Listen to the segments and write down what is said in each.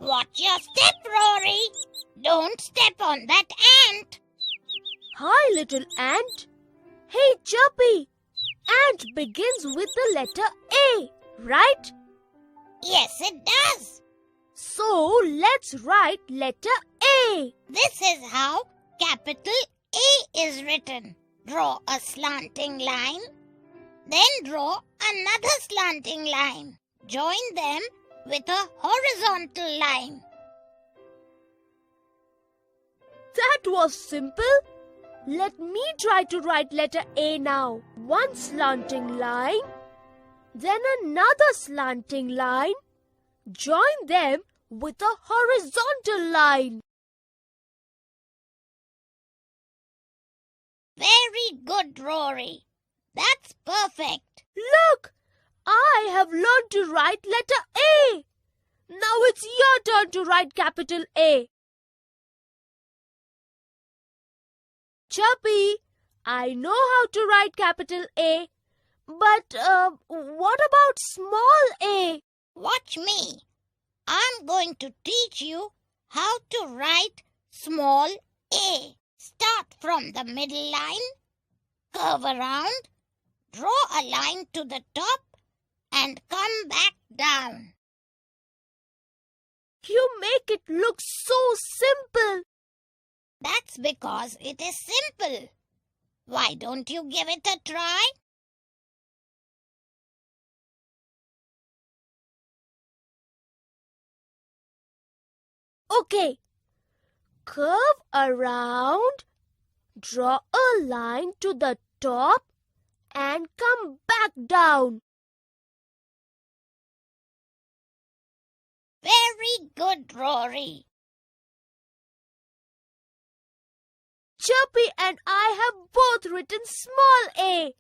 Watch your step, Rory. Don't step on that ant. Hi, little ant. Hey, Chirpy. Ant begins with the letter A, right? Yes, it does. So, let's write letter A. This is how capital A is written. Draw a slanting line. Then draw another slanting line. Join them with a horizontal line. That was simple. Let me try to write letter A now. One slanting line, then another slanting line. Join them with a horizontal line. Very good, Rory. That's perfect. Look, I have learned to write letter A. Now it's your turn to write capital A. Chirpy, I know how to write capital A. But what about small a? Watch me. I'm going to teach you how to write small a. Start from the middle line, curve around, draw a line to the top and come back down. You make it look so simple. That's because it is simple. Why don't you give it a try? Okay. Curve around, draw a line to the top and come back down. Very good, Rory. Chirpy and I have both written small a.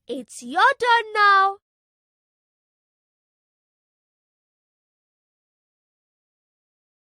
It's your turn now.